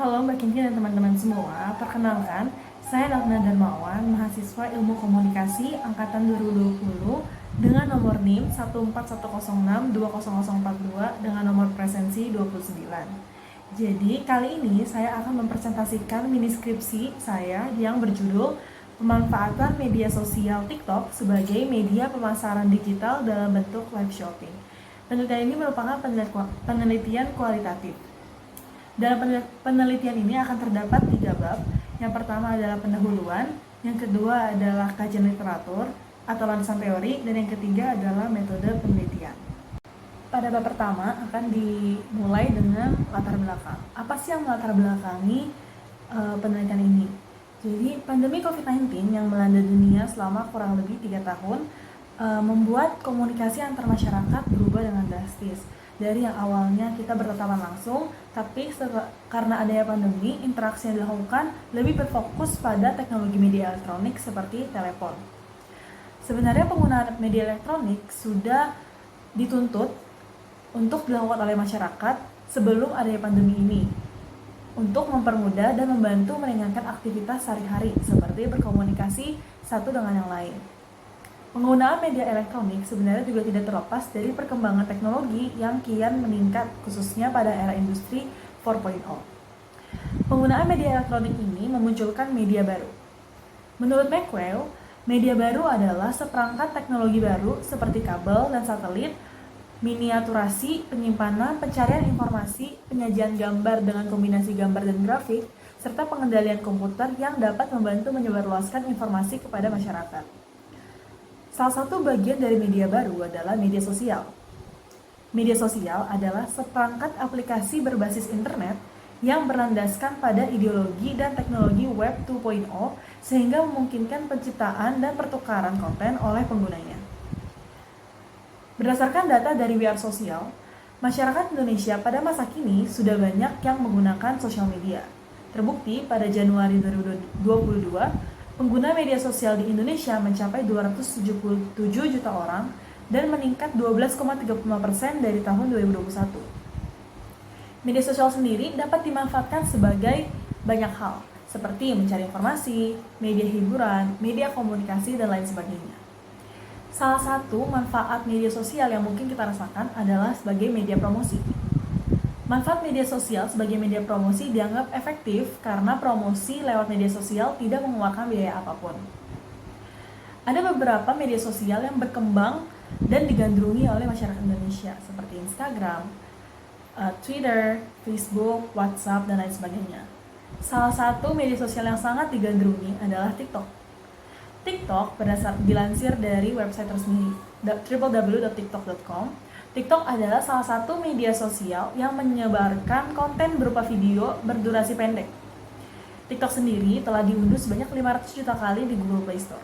Halo Mbak Kinti dan teman-teman semua, perkenalkan, saya Nafna Darmawan, mahasiswa Ilmu Komunikasi Angkatan 2020 dengan nomor NIM 14106-20042 dengan nomor presensi 29. Jadi, kali ini saya akan mempresentasikan mini skripsi saya yang berjudul Pemanfaatan Media Sosial TikTok sebagai media pemasaran digital dalam bentuk live shopping. Penelitian ini merupakan penelitian kualitatif. Dalam penelitian ini akan terdapat 3 bab. Yang pertama adalah pendahuluan, yang kedua adalah kajian literatur atau landasan teori, dan yang ketiga adalah metode penelitian. Pada bab pertama akan dimulai dengan latar belakang. Apa sih yang melatar belakangi penelitian ini? Jadi, pandemi COVID-19 yang melanda dunia selama kurang lebih 3 tahun membuat komunikasi antar masyarakat berubah dengan drastis. Dari yang awalnya kita bertatapan langsung, tapi karena adanya pandemi, interaksi yang dilakukan lebih berfokus pada teknologi media elektronik seperti telepon. Sebenarnya penggunaan media elektronik sudah dituntut untuk dilakukan oleh masyarakat sebelum adanya pandemi ini, untuk mempermudah dan membantu meringankan aktivitas sehari-hari seperti berkomunikasi satu dengan yang lain. Penggunaan media elektronik sebenarnya juga tidak terlepas dari perkembangan teknologi yang kian meningkat, khususnya pada era industri 4.0. Penggunaan media elektronik ini memunculkan media baru. Menurut Maxwell, media baru adalah seperangkat teknologi baru seperti kabel dan satelit, miniaturasi, penyimpanan, pencarian informasi, penyajian gambar dengan kombinasi gambar dan grafik, serta pengendalian komputer yang dapat membantu menyebarluaskan informasi kepada masyarakat. Salah satu bagian dari media baru adalah media sosial. Media sosial adalah seperangkat aplikasi berbasis internet yang berlandaskan pada ideologi dan teknologi Web 2.0 sehingga memungkinkan penciptaan dan pertukaran konten oleh penggunanya. Berdasarkan data dari We Are Social, masyarakat Indonesia pada masa kini sudah banyak yang menggunakan sosial media. Terbukti pada Januari 2022, pengguna media sosial di Indonesia mencapai 277 juta orang dan meningkat 12,35% dari tahun 2021. Media sosial sendiri dapat dimanfaatkan sebagai banyak hal, seperti mencari informasi, media hiburan, media komunikasi, dan lain sebagainya. Salah satu manfaat media sosial yang mungkin kita rasakan adalah sebagai media promosi. Manfaat media sosial sebagai media promosi dianggap efektif karena promosi lewat media sosial tidak mengeluarkan biaya apapun. Ada beberapa media sosial yang berkembang dan digandrungi oleh masyarakat Indonesia seperti Instagram, Twitter, Facebook, WhatsApp, dan lain sebagainya. Salah satu media sosial yang sangat digandrungi adalah TikTok. TikTok dilansir dari website resmi www.tiktok.com. TikTok adalah salah satu media sosial yang menyebarkan konten berupa video berdurasi pendek. TikTok sendiri telah diunduh sebanyak 500 juta kali di Google Play Store.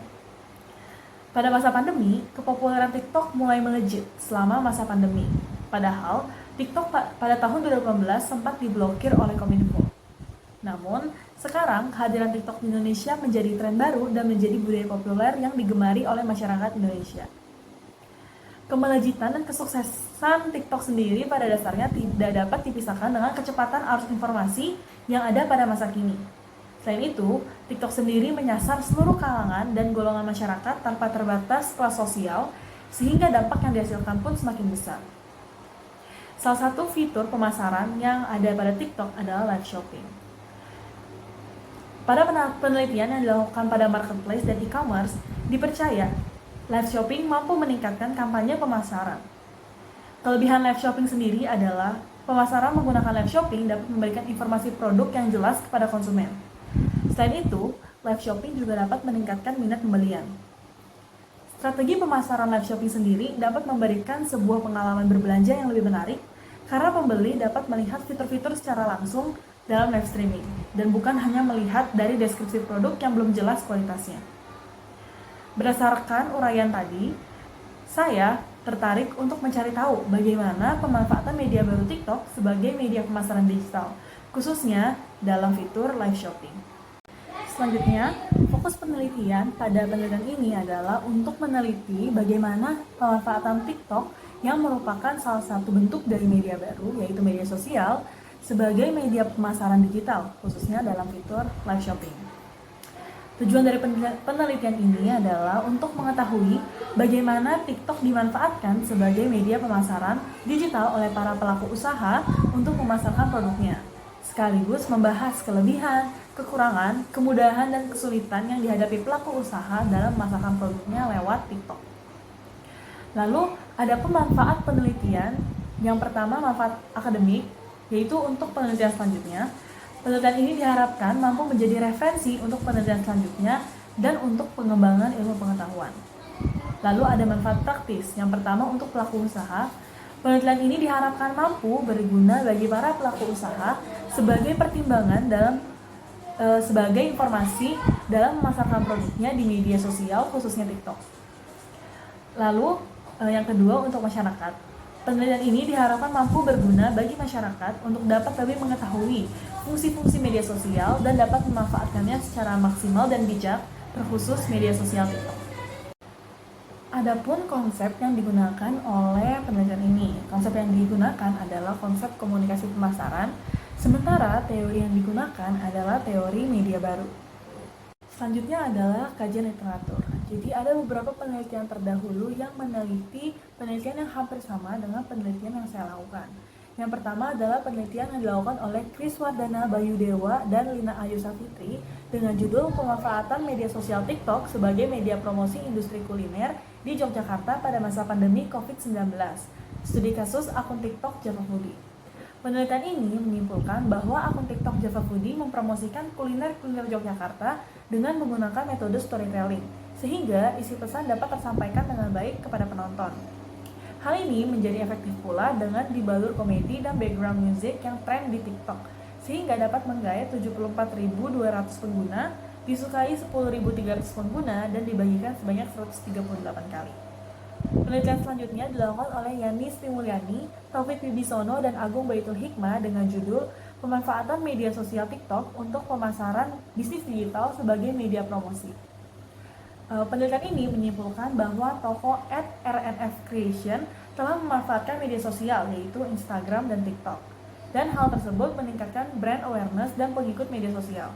Pada masa pandemi, kepopuleran TikTok mulai melejit selama masa pandemi. Padahal, TikTok pada tahun 2018 sempat diblokir oleh Kominfo. Namun, sekarang kehadiran TikTok di Indonesia menjadi tren baru dan menjadi budaya populer yang digemari oleh masyarakat Indonesia. Kemelejitan dan kesuksesan TikTok sendiri pada dasarnya tidak dapat dipisahkan dengan kecepatan arus informasi yang ada pada masa kini. Selain itu, TikTok sendiri menyasar seluruh kalangan dan golongan masyarakat tanpa terbatas kelas sosial, sehingga dampak yang dihasilkan pun semakin besar. Salah satu fitur pemasaran yang ada pada TikTok adalah live shopping. Pada penelitian yang dilakukan pada marketplace dan e-commerce, dipercaya live shopping mampu meningkatkan kampanye pemasaran. Kelebihan live shopping sendiri adalah pemasaran menggunakan live shopping dapat memberikan informasi produk yang jelas kepada konsumen. Selain itu, live shopping juga dapat meningkatkan minat pembelian. Strategi pemasaran live shopping sendiri dapat memberikan sebuah pengalaman berbelanja yang lebih menarik karena pembeli dapat melihat fitur-fitur secara langsung dalam live streaming dan bukan hanya melihat dari deskripsi produk yang belum jelas kualitasnya. Berdasarkan uraian tadi, saya tertarik untuk mencari tahu bagaimana pemanfaatan media baru TikTok sebagai media pemasaran digital, khususnya dalam fitur live shopping. Selanjutnya, fokus penelitian pada penelitian ini adalah untuk meneliti bagaimana pemanfaatan TikTok yang merupakan salah satu bentuk dari media baru, yaitu media sosial, sebagai media pemasaran digital, khususnya dalam fitur live shopping. Tujuan dari penelitian ini adalah untuk mengetahui bagaimana TikTok dimanfaatkan sebagai media pemasaran digital oleh para pelaku usaha untuk memasarkan produknya, sekaligus membahas kelebihan, kekurangan, kemudahan, dan kesulitan yang dihadapi pelaku usaha dalam memasarkan produknya lewat TikTok. Lalu ada pemanfaat penelitian. Yang pertama, manfaat akademik, yaitu untuk penelitian selanjutnya. Penelitian ini diharapkan mampu menjadi referensi untuk penelitian selanjutnya dan untuk pengembangan ilmu pengetahuan. Lalu ada manfaat praktis. Yang pertama, untuk pelaku usaha. Penelitian ini diharapkan mampu berguna bagi para pelaku usaha sebagai pertimbangan sebagai informasi dalam memasarkan produknya di media sosial, khususnya TikTok. Lalu yang kedua, untuk masyarakat. Penelitian ini diharapkan mampu berguna bagi masyarakat untuk dapat lebih mengetahui fungsi-fungsi media sosial dan dapat memanfaatkannya secara maksimal dan bijak, terkhusus media sosial TikTok. Adapun konsep yang digunakan oleh penelitian ini, konsep yang digunakan adalah konsep komunikasi pemasaran, sementara teori yang digunakan adalah teori media baru. Selanjutnya adalah kajian literatur. Jadi ada beberapa penelitian terdahulu yang meneliti penelitian yang hampir sama dengan penelitian yang saya lakukan. Yang pertama adalah penelitian yang dilakukan oleh Kris Wardana Bayudewa dan Lina Ayu Safitri dengan judul Pemanfaatan Media Sosial TikTok sebagai Media Promosi Industri Kuliner di Yogyakarta pada masa pandemi COVID-19. Studi kasus akun TikTok Java Foodie. Penelitian ini menyimpulkan bahwa akun TikTok Java Foodie mempromosikan kuliner-kuliner Yogyakarta dengan menggunakan metode storytelling, sehingga isi pesan dapat tersampaikan dengan baik kepada penonton. Hal ini menjadi efektif pula dengan dibalur komedi dan background music yang tren di TikTok, sehingga dapat menggait 74.200 pengguna, disukai 10.300 pengguna, dan dibagikan sebanyak 138 kali. Penelitian selanjutnya dilakukan oleh Yani Sri Mulyani, Taufik Wibisono, dan Agung Baitul Hikmah dengan judul Pemanfaatan Media Sosial TikTok untuk Pemasaran Bisnis Digital sebagai Media Promosi. Penelitian ini menyimpulkan bahwa toko @rnf_creation telah memanfaatkan media sosial, yaitu Instagram dan TikTok, dan hal tersebut meningkatkan brand awareness dan pengikut media sosial.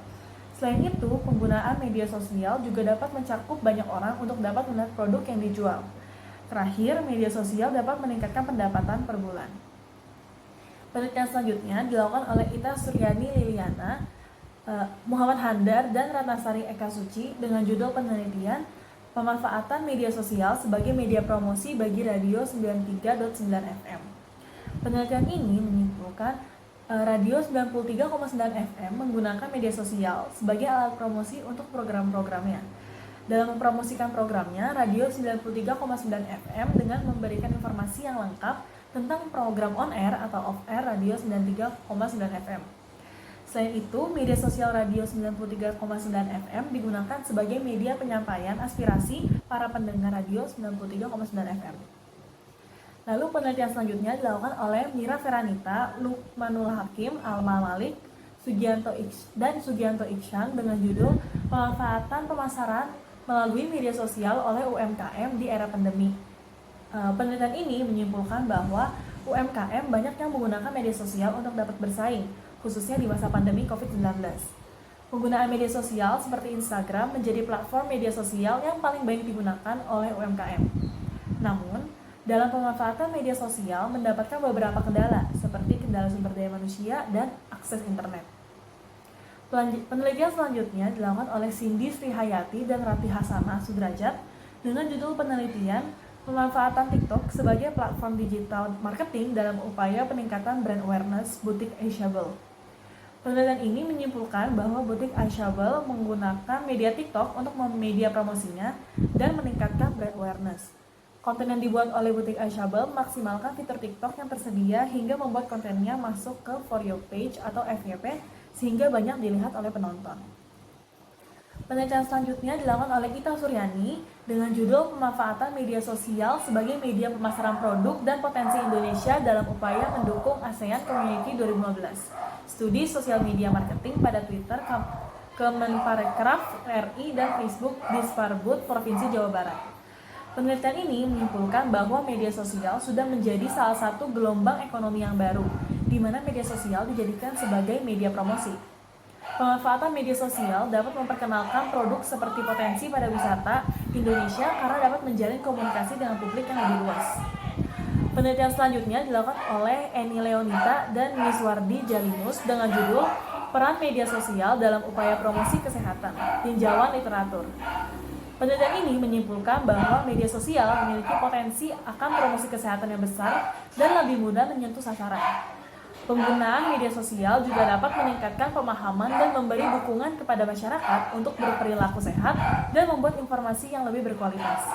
Selain itu, penggunaan media sosial juga dapat mencakup banyak orang untuk dapat melihat produk yang dijual. Terakhir, media sosial dapat meningkatkan pendapatan per bulan. Penelitian selanjutnya dilakukan oleh Ita Suryani Liliana, Muhammad Handar, dan Ratnasari Eka Suci dengan judul penelitian Pemanfaatan Media Sosial sebagai Media Promosi bagi Radio 93.9 FM. Penelitian ini menyimpulkan Radio 93,9 FM menggunakan media sosial sebagai alat promosi untuk program-programnya. Dalam mempromosikan programnya, Radio 93,9 FM dengan memberikan informasi yang lengkap tentang program on-air atau off-air Radio 93,9 FM. Selain itu, media sosial Radio 93,9 FM digunakan sebagai media penyampaian aspirasi para pendengar Radio 93,9 FM. Lalu penelitian selanjutnya dilakukan oleh Mira Feranita, Lukmanul Hakim, Alma Malik, Sugianto Iksan dengan judul Pemanfaatan Pemasaran melalui media sosial oleh UMKM di era pandemi. Penelitian ini menyimpulkan bahwa UMKM banyak yang menggunakan media sosial untuk dapat bersaing, khususnya di masa pandemi COVID-19. Penggunaan media sosial seperti Instagram menjadi platform media sosial yang paling banyak digunakan oleh UMKM. Namun, dalam pemanfaatan media sosial mendapatkan beberapa kendala, seperti kendala sumber daya manusia dan akses internet. Penelitian selanjutnya dilakukan oleh Cindy Srihayati dan Rati Hasanah Sudrajat dengan judul penelitian Pemanfaatan TikTok sebagai platform digital marketing dalam upaya peningkatan brand awareness butik Aishable. Penelitian ini menyimpulkan bahwa butik Aishable menggunakan media TikTok untuk media promosinya dan meningkatkan brand awareness. Konten yang dibuat oleh butik Aishable memaksimalkan fitur TikTok yang tersedia hingga membuat kontennya masuk ke For You page atau FYP sehingga banyak dilihat oleh penonton. Penelitian selanjutnya dilakukan oleh Ita Suryani dengan judul Pemanfaatan Media Sosial sebagai Media Pemasaran Produk dan Potensi Indonesia dalam Upaya Mendukung ASEAN Community 2015. Studi Sosial Media Marketing pada Twitter, Kemenparekraf RI, dan Facebook Disparbud Provinsi Jawa Barat. Penelitian ini menyimpulkan bahwa media sosial sudah menjadi salah satu gelombang ekonomi yang baru, di mana media sosial dijadikan sebagai media promosi. Pemanfaatan media sosial dapat memperkenalkan produk seperti potensi pada wisata Indonesia karena dapat menjalin komunikasi dengan publik yang lebih luas. Penelitian selanjutnya dilakukan oleh Eni Leonita dan Miswardi Jalinus dengan judul Peran Media Sosial dalam Upaya Promosi Kesehatan, Tinjauan Literatur. Penelitian ini menyimpulkan bahwa media sosial memiliki potensi akan promosi kesehatan yang besar dan lebih mudah menyentuh sasaran. Penggunaan media sosial juga dapat meningkatkan pemahaman dan memberi dukungan kepada masyarakat untuk berperilaku sehat dan membuat informasi yang lebih berkualitas.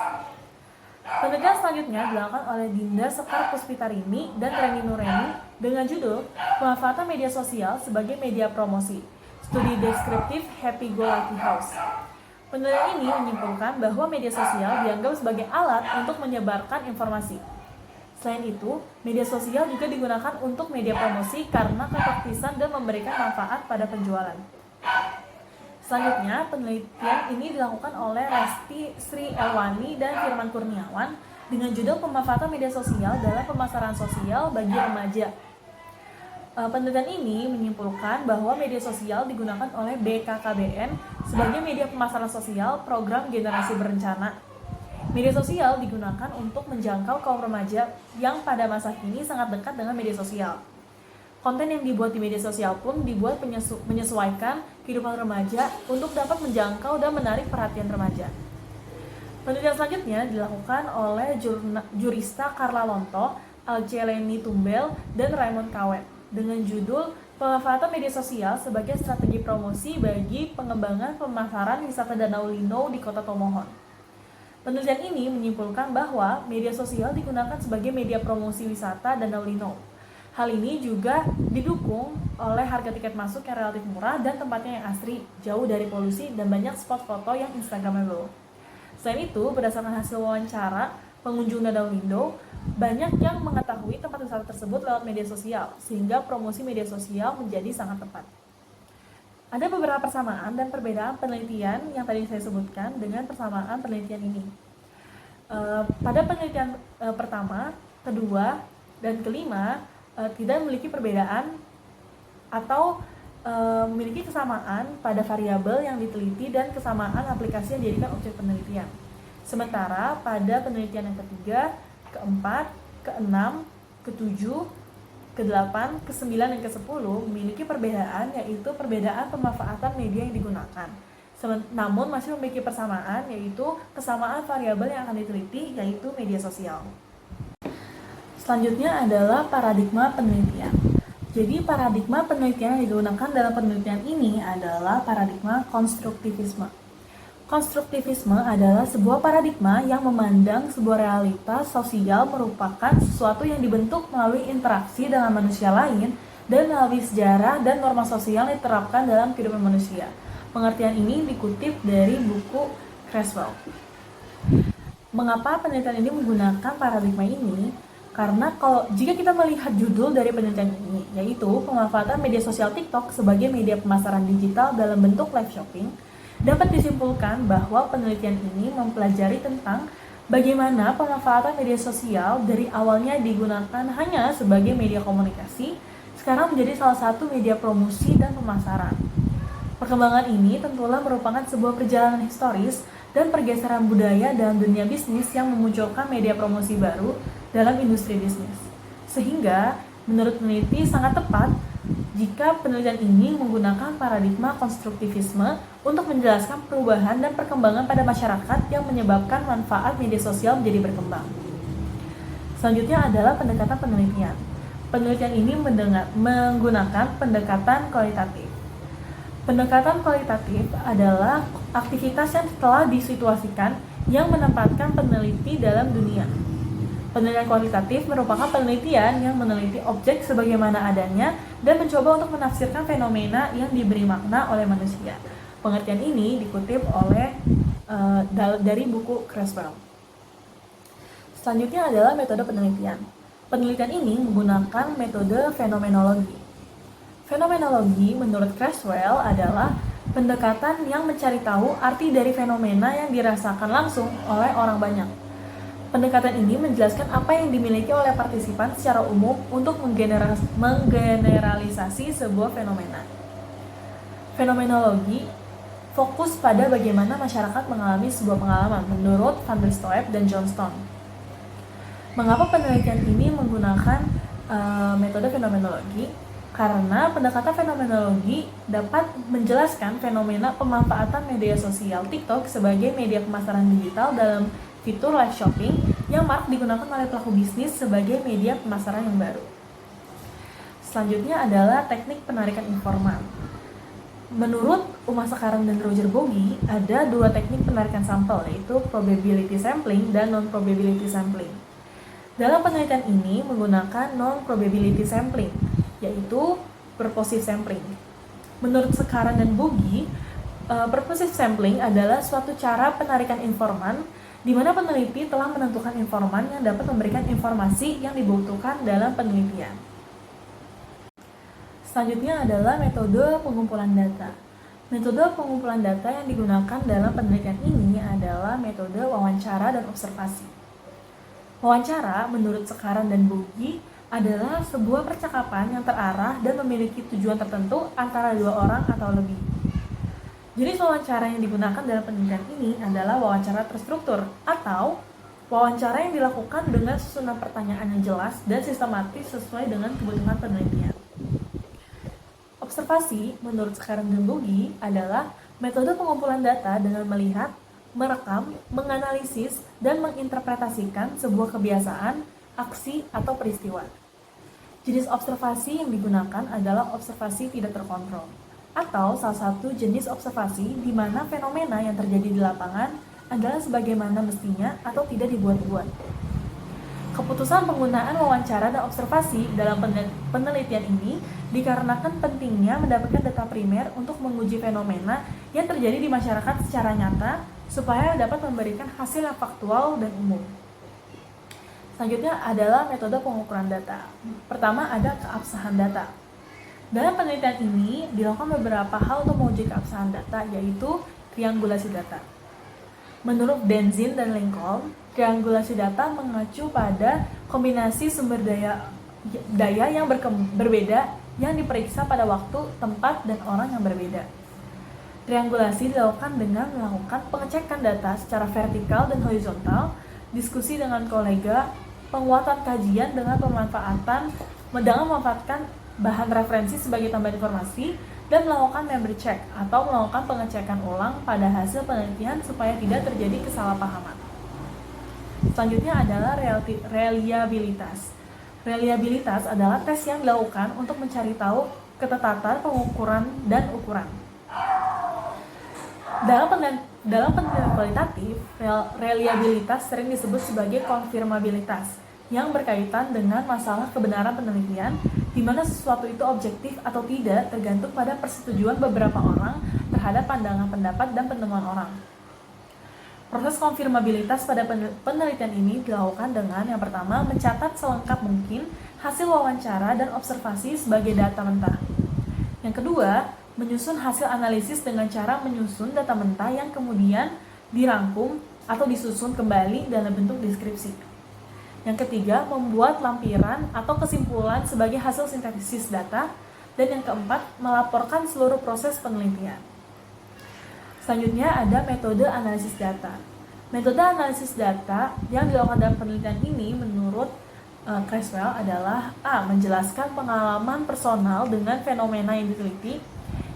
Penelitian selanjutnya dilakukan oleh Dinda Sekar Puspitarini dan Reni Nureni dengan judul Pemanfaatan Media Sosial sebagai Media Promosi, Studi Deskriptif Happy Go Lucky House. Penelitian ini menyimpulkan bahwa media sosial dianggap sebagai alat untuk menyebarkan informasi. Selain itu, media sosial juga digunakan untuk media promosi karena kepraktisan dan memberikan manfaat pada penjualan. Selanjutnya, penelitian ini dilakukan oleh Resti Sri Elwani dan Firman Kurniawan dengan judul Pemanfaatan Media Sosial dalam Pemasaran Sosial bagi Remaja. Penelitian ini menyimpulkan bahwa media sosial digunakan oleh BKKBN sebagai media pemasaran sosial program generasi berencana. Media sosial digunakan untuk menjangkau kaum remaja yang pada masa kini sangat dekat dengan media sosial. Konten yang dibuat di media sosial pun dibuat menyesuaikan kehidupan remaja untuk dapat menjangkau dan menarik perhatian remaja. Penelitian selanjutnya dilakukan oleh jurista Carla Lonto, Alceleni Tumbel, dan Raymond Kawet dengan judul Pemanfaatan Media Sosial sebagai Strategi Promosi bagi Pengembangan Pemasaran Wisata Danau Lino di Kota Tomohon. Penelitian ini menyimpulkan bahwa media sosial digunakan sebagai media promosi wisata Danau Lino. Hal ini juga didukung oleh harga tiket masuk yang relatif murah dan tempatnya yang asri, jauh dari polusi, dan banyak spot foto yang instagramable. Selain itu, berdasarkan hasil wawancara pengunjung Danau Lino, banyak yang mengetahui tempat wisata tersebut lewat media sosial, sehingga promosi media sosial menjadi sangat tepat. Ada beberapa persamaan dan perbedaan penelitian yang tadi saya sebutkan dengan persamaan penelitian ini. Pada penelitian pertama, kedua, dan kelima, tidak memiliki perbedaan atau memiliki kesamaan pada variabel yang diteliti dan kesamaan aplikasi yang dijadikan objek penelitian. Sementara pada penelitian yang ketiga, keempat, keenam, ketujuh, ke-8, ke-9, dan ke-10 memiliki perbedaan, yaitu perbedaan pemanfaatan media yang digunakan. Namun masih memiliki persamaan, yaitu kesamaan variabel yang akan diteliti, yaitu media sosial. Selanjutnya adalah paradigma penelitian. Jadi paradigma penelitian yang digunakan dalam penelitian ini adalah paradigma konstruktivisme. Konstruktivisme adalah sebuah paradigma yang memandang sebuah realitas sosial merupakan sesuatu yang dibentuk melalui interaksi dengan manusia lain dan melalui sejarah dan norma sosial yang diterapkan dalam kehidupan manusia. Pengertian ini dikutip dari buku Creswell. Mengapa penelitian ini menggunakan paradigma ini? Karena jika kita melihat judul dari penelitian ini, yaitu pemanfaatan media sosial TikTok sebagai media pemasaran digital dalam bentuk live shopping, dapat disimpulkan bahwa penelitian ini mempelajari tentang bagaimana pemanfaatan media sosial dari awalnya digunakan hanya sebagai media komunikasi, sekarang menjadi salah satu media promosi dan pemasaran. Perkembangan ini tentulah merupakan sebuah perjalanan historis dan pergeseran budaya dalam dunia bisnis yang memunculkan media promosi baru dalam industri bisnis. Sehingga, menurut peneliti sangat tepat jika penelitian ini menggunakan paradigma konstruktivisme untuk menjelaskan perubahan dan perkembangan pada masyarakat yang menyebabkan manfaat media sosial menjadi berkembang. Selanjutnya adalah pendekatan penelitian. Penelitian ini menggunakan pendekatan kualitatif. Pendekatan kualitatif adalah aktivitas yang telah disituasikan yang menempatkan peneliti dalam dunia. Penelitian kualitatif merupakan penelitian yang meneliti objek sebagaimana adanya dan mencoba untuk menafsirkan fenomena yang diberi makna oleh manusia. Pengertian ini dikutip oleh dari buku Creswell. Selanjutnya adalah metode penelitian. Penelitian ini menggunakan metode fenomenologi. Fenomenologi menurut Creswell adalah pendekatan yang mencari tahu arti dari fenomena yang dirasakan langsung oleh orang banyak. Pendekatan ini menjelaskan apa yang dimiliki oleh partisipan secara umum untuk menggeneralisasi sebuah fenomena. Fenomenologi fokus pada bagaimana masyarakat mengalami sebuah pengalaman menurut Van der Stoep dan Johnston. Mengapa penelitian ini menggunakan metode fenomenologi? Karena pendekatan fenomenologi dapat menjelaskan fenomena pemanfaatan media sosial TikTok sebagai media pemasaran digital dalam fitur live shopping yang marak digunakan oleh pelaku bisnis sebagai media pemasaran yang baru. Selanjutnya adalah teknik penarikan informan. Menurut Uma Sekarang dan Roger Bogie, ada dua teknik penarikan sampel, yaitu probability sampling dan non-probability sampling. Dalam penelitian ini menggunakan non-probability sampling, yaitu purposive sampling. Menurut Sekarang dan Bogie, purposive sampling adalah suatu cara penarikan informan di mana peneliti telah menentukan informan yang dapat memberikan informasi yang dibutuhkan dalam penelitian. Selanjutnya adalah metode pengumpulan data. Metode pengumpulan data yang digunakan dalam penelitian ini adalah metode wawancara dan observasi. Wawancara, menurut Sekarang dan Bogie, adalah sebuah percakapan yang terarah dan memiliki tujuan tertentu antara dua orang atau lebih. Jenis wawancara yang digunakan dalam penelitian ini adalah wawancara terstruktur atau wawancara yang dilakukan dengan susunan pertanyaan yang jelas dan sistematis sesuai dengan kebutuhan penelitian. Observasi, menurut Sekarang dan Bogie, adalah metode pengumpulan data dengan melihat, merekam, menganalisis, dan menginterpretasikan sebuah kebiasaan, aksi, atau peristiwa. Jenis observasi yang digunakan adalah observasi tidak terkontrol, atau salah satu jenis observasi di mana fenomena yang terjadi di lapangan adalah sebagaimana mestinya atau tidak dibuat-buat. Keputusan penggunaan wawancara dan observasi dalam penelitian ini dikarenakan pentingnya mendapatkan data primer untuk menguji fenomena yang terjadi di masyarakat secara nyata supaya dapat memberikan hasil yang faktual dan umum. Selanjutnya adalah metode pengukuran data. Pertama ada keabsahan data. Dalam penelitian ini dilakukan beberapa hal untuk menguji keabsahan data, yaitu triangulasi data. Menurut Benzin dan Lincoln, triangulasi data mengacu pada kombinasi sumber daya yang berbeda yang diperiksa pada waktu, tempat, dan orang yang berbeda. Triangulasi dilakukan dengan melakukan pengecekan data secara vertikal dan horizontal, diskusi dengan kolega, penguatan kajian dengan memanfaatkan bahan referensi sebagai tambahan informasi, dan melakukan memory check atau melakukan pengecekan ulang pada hasil penelitian supaya tidak terjadi kesalahpahaman. Selanjutnya adalah reliabilitas. Reliabilitas adalah tes yang dilakukan untuk mencari tahu ketetatan pengukuran dan ukuran. Dalam penelitian kualitatif, reliabilitas sering disebut sebagai konfirmabilitas yang berkaitan dengan masalah kebenaran penelitian, di mana sesuatu itu objektif atau tidak tergantung pada persetujuan beberapa orang terhadap pandangan pendapat dan penemuan orang. Proses konfirmabilitas pada penelitian ini dilakukan dengan yang pertama mencatat selengkap mungkin hasil wawancara dan observasi sebagai data mentah. Yang kedua, menyusun hasil analisis dengan cara menyusun data mentah yang kemudian dirangkum atau disusun kembali dalam bentuk deskripsi. Yang ketiga, membuat lampiran atau kesimpulan sebagai hasil sintesis data. Dan yang keempat, melaporkan seluruh proses penelitian. Selanjutnya ada metode analisis data. Metode analisis data yang dilakukan dalam penelitian ini menurut Creswell adalah A. Menjelaskan pengalaman personal dengan fenomena yang diteliti.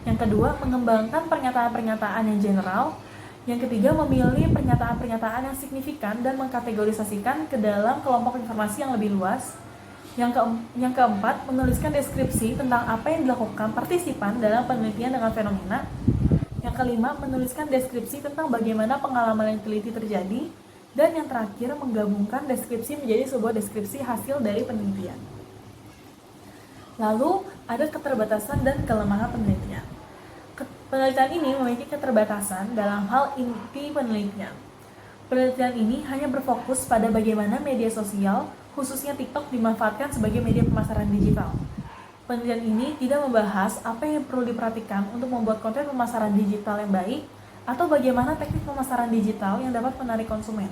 Yang kedua, mengembangkan pernyataan-pernyataan yang general. Yang ketiga, memilih pernyataan-pernyataan yang signifikan dan mengkategorisasikan ke dalam kelompok informasi yang lebih luas. Yang keempat, menuliskan deskripsi tentang apa yang dilakukan partisipan dalam penelitian dengan fenomena. Yang kelima, menuliskan deskripsi tentang bagaimana pengalaman yang diteliti terjadi. Dan yang terakhir, menggabungkan deskripsi menjadi sebuah deskripsi hasil dari penelitian. Lalu, ada keterbatasan dan kelemahan penelitian. Penelitian ini memiliki keterbatasan dalam hal inti penelitian. Penelitian ini hanya berfokus pada bagaimana media sosial, khususnya TikTok, dimanfaatkan sebagai media pemasaran digital. Penelitian ini tidak membahas apa yang perlu diperhatikan untuk membuat konten pemasaran digital yang baik, atau bagaimana teknik pemasaran digital yang dapat menarik konsumen.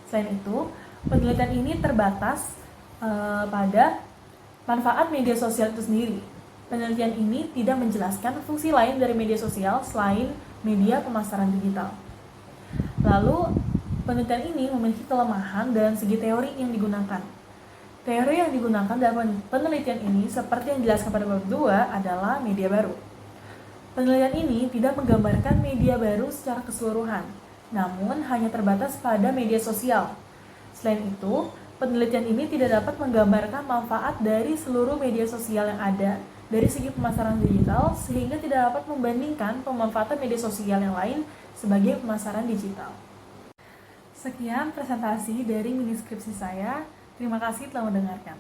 Selain itu, penelitian ini terbatas pada manfaat media sosial itu sendiri. Penelitian ini tidak menjelaskan fungsi lain dari media sosial selain media pemasaran digital. Lalu, penelitian ini memiliki kelemahan dalam segi teori yang digunakan. Teori yang digunakan dalam penelitian ini seperti yang dijelaskan pada bab 2 adalah media baru. Penelitian ini tidak menggambarkan media baru secara keseluruhan, namun hanya terbatas pada media sosial. Selain itu, penelitian ini tidak dapat menggambarkan manfaat dari seluruh media sosial yang ada dari segi pemasaran digital, sehingga tidak dapat membandingkan pemanfaatan media sosial yang lain sebagai pemasaran digital. Sekian presentasi dari mini skripsi saya. Terima kasih telah mendengarkan.